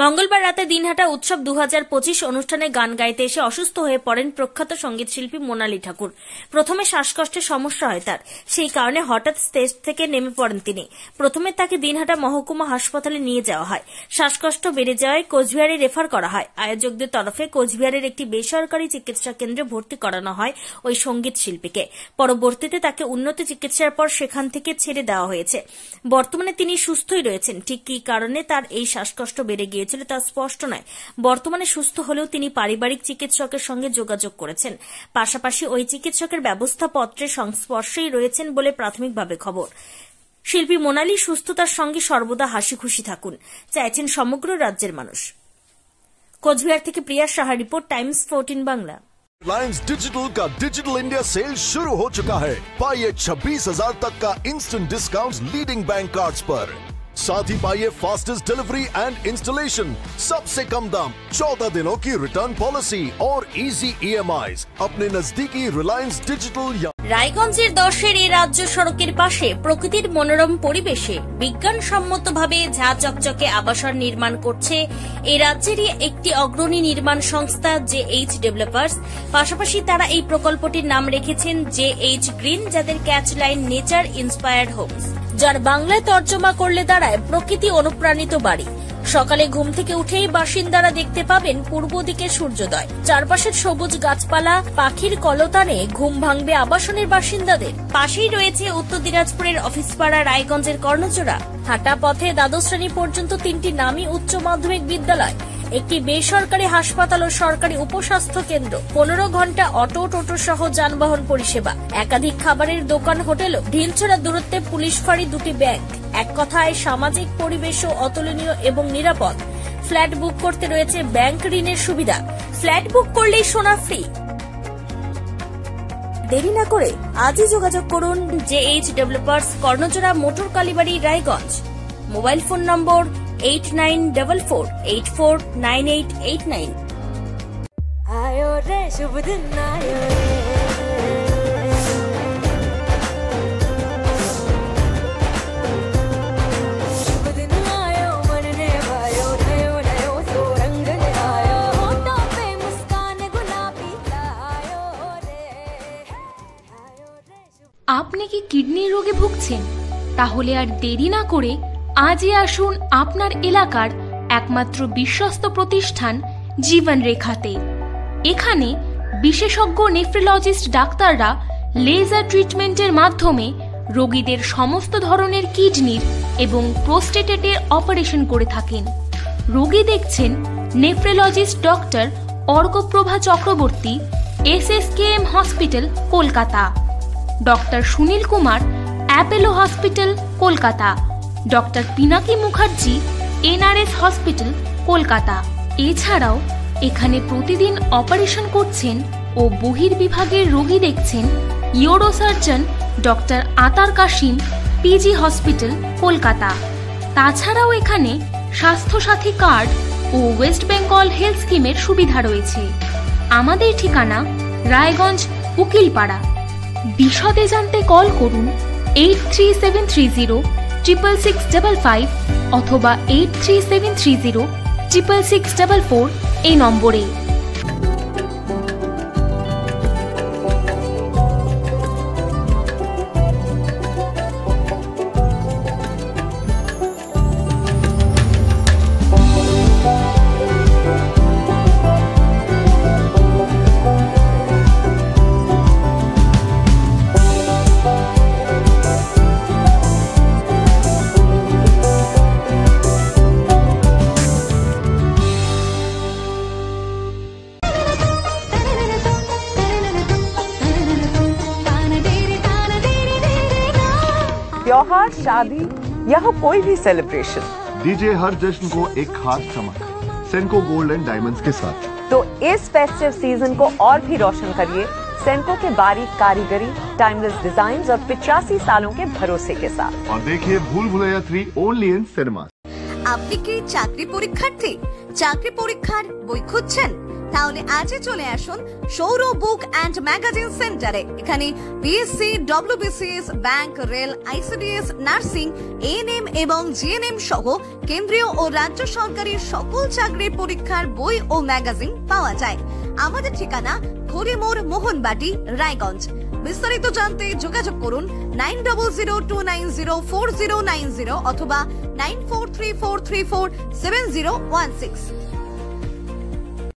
মঙ্গলবার রাতে দিনহাটা উৎসব 2025 অনুষ্ঠানে গান গাইতে এসে অসুস্থ হয়ে পড়েন প্রখ্যাত সঙ্গীত শিল্পী মোনালি ঠাকুর। প্রথমে শ্বাসকষ্টের সমস্যা হয় তার, সেই কারণে হঠাৎ স্টেজ থেকে নেমে পড়েন তিনি। প্রথমে তাকে দিনহাটা মহকুমা হাসপাতালে নিয়ে যাওয়া হয়। শ্বাসকষ্ট বেড়ে যাওয়ায় কোচবিহারে রেফার করা হয়। আয়োজকদের তরফে কোচবিহারের একটি বেসরকারি চিকিৎসা কেন্দ্রে ভর্তি করানো হয় ওই সঙ্গীত শিল্পীকে। পরবর্তীতে তাকে উন্নত চিকিৎসার পর সেখান থেকে ছেড়ে দেওয়া হয়েছে। বর্তমানে তিনি সুস্থই রয়েছেন। ঠিক কী কারণে তার এই শ্বাসকষ্ট বেড়ে গিয়েছিল তা স্পষ্ট নয়। বর্তমানে সুস্থ হলেও তিনি পারিবারিক চিকিৎসকের সঙ্গে যোগাযোগ করেছেন। পাশাপাশি ওই চিকিৎসকের ব্যবস্থাপত্রের সংস্পর্শেই রয়েছেন বলে প্রাথমিকভাবে খবর। শিল্পী মোনালি সুস্থতার সঙ্গে সর্বদা হাসি খুশি থাকুন চাইছেন সমগ্র রাজ্যের মানুষ। কোচবিহার থেকে Priya Saha report, Times 14 Bangla. Reliance Digital का डिजिटल इंडिया सेल शुरू हो चुका है। पाइए 26,000 तक का instant discount leading bank cards पर। साथ ही पाइए फास्टेस्ट डिलीवरी एंड इंस्टॉलेशन, सबसे कम दाम, 14 दिनों की रिटर्न पॉलिसी और इजी EMIs अपने नजदीकी रिलायंस डिजिटल। রায়গঞ্জের 10-এর এই রাজ্য সড়কের পাশে প্রকৃতির মনোরম পরিবেশে বিজ্ঞানসম্মতভাবে ঝা চকচকে আবাসন নির্মাণ করছে এই রাজ্যেরই একটি অগ্রণী নির্মাণ সংস্থা JH ডেভেলপার্স। পাশাপাশি তারা এই প্রকল্পটির নাম রেখেছেন JH গ্রিন, যাদের catch line nature inspired homes, যার বাংলায় তর্জমা করলে দাঁড়ায় প্রকৃতি অনুপ্রাণিত বাড়ি। সকালে ঘুম থেকে উঠেই বাসিন্দারা দেখতে পাবেন পূর্ব দিকে সূর্যোদয়। চারপাশের সবুজ গাছপালা, পাখির কলতানে ঘুম ভাঙবে আবাসনের বাসিন্দাদের। পাশেই রয়েছে উত্তর দিনাজপুরের অফিসপাড়া রায়গঞ্জের কর্ণচূড়া। হাঁটা পথে দ্বাদশ শ্রেণী পর্যন্ত 3টি নামী উচ্চ মাধ্যমিক বিদ্যালয়, একটি বেসরকারি হাসপাতাল ও সরকারি উপস্বাস্থ্য কেন্দ্র, 15 ঘন্টা অটো টোটো সহ যানবাহন পরিষেবা, একাধিক খাবারের দোকান, হোটেলও, ঢিলছড়া দূরত্বে পুলিশ ফাঁড়ি, 2টি ব্যাংক। এক কথায় সামাজিক পরিবেশও অতুলনীয় এবং নিরাপদ। ফ্ল্যাট বুক করতে রয়েছে ব্যাংক ঋণের সুবিধা। ফ্ল্যাট বুক করলেই সোনা ফ্রি। দেরি না করে আজই যোগাযোগ করুন JH developers, Karnachura, motor Kalibari, Raiganj. Mobile phone number 8944849889। आयो रे शुभ दिन आयो रे, शुभ दिन आयो मन ने भायो, नयो नयो सो रंग ले आयो, होठों पे मुस्कान गुलाबी आयो रे, आयो रे। আপনি কি কিডনি রোগে ভুগছেন? তাহলে আর দেরি না করে আজই আসুন আপনার এলাকার একমাত্র বিশ্বস্ত প্রতিষ্ঠান জীবন রেখাতে। এখানে বিশেষজ্ঞ নেফ্রোলজিস্ট ডাক্তাররা লেজার ট্রিটমেন্টের মাধ্যমে রোগীদের সমস্ত ধরনের কিডনির এবং প্রোস্টেটের অপারেশন করে থাকেন। রোগী দেখছেন nephrologist doctor Arkaprava Chakraborty, SSKM hospital, Kolkata. Doctor Sunil Kumar, Apollo hospital, Kolkata. Doctor Pinaki Mukherjee, NRS hospital, Kolkata. এছাড়াও এখানে প্রতিদিন অপারেশন করছেন ও বহির্বিভাগের রোগী দেখছেন ইউরোসার্জন ডক্টর আতার কাশিম, PG হসপিটাল, কলকাতা। তাছাড়াও এখানে স্বাস্থ্যসাথী কার্ড ও ওয়েস্ট বেঙ্গল হেলথ স্কিমের সুবিধা রয়েছে। আমাদের ঠিকানা রায়গঞ্জ, উকিলপাড়া। বিশদে জানতে কল করুন 8373066655 অথবা 8373066644 এই নম্বরে। त्योहार, शादी या हो कोई भी सेलिब्रेशन, दीजिए हर जश्न को एक खास चमक सेंको गोल्ड एंड डायमंड्स के साथ। तो इस फेस्टिव सीजन को और भी रोशन करिए सेंको के बारीक कारीगरी, टाइमलेस डिजाइन्स और 85 सालों के भरोसे के साथ। और देखिए भूल भुलैया 3 ओनली इन सिनेमा। আপনি কি চাকরি পরীক্ষার্থী? চাকরি পরীক্ষার বই খুঁজছেন? তাহলে আজই চলে আসুন সৌর বুক অ্যান্ড ম্যাগাজিন সেন্টারে। এখানে BSc, WBCS, bank, rail, ICDS, nursing, ANM এবং জিএনএম সহ কেন্দ্রীয় ও রাজ্য সরকারি সকল চাকরির পরীক্ষার বই ও ম্যাগাজিন পাওয়া যায়। আমাদের ঠিকানা হরিমোড়, মোহনবাটি, রায়গঞ্জ। বিস্তারিত জানতে যোগাযোগ করুন 9002904090 অথবা 9434347016।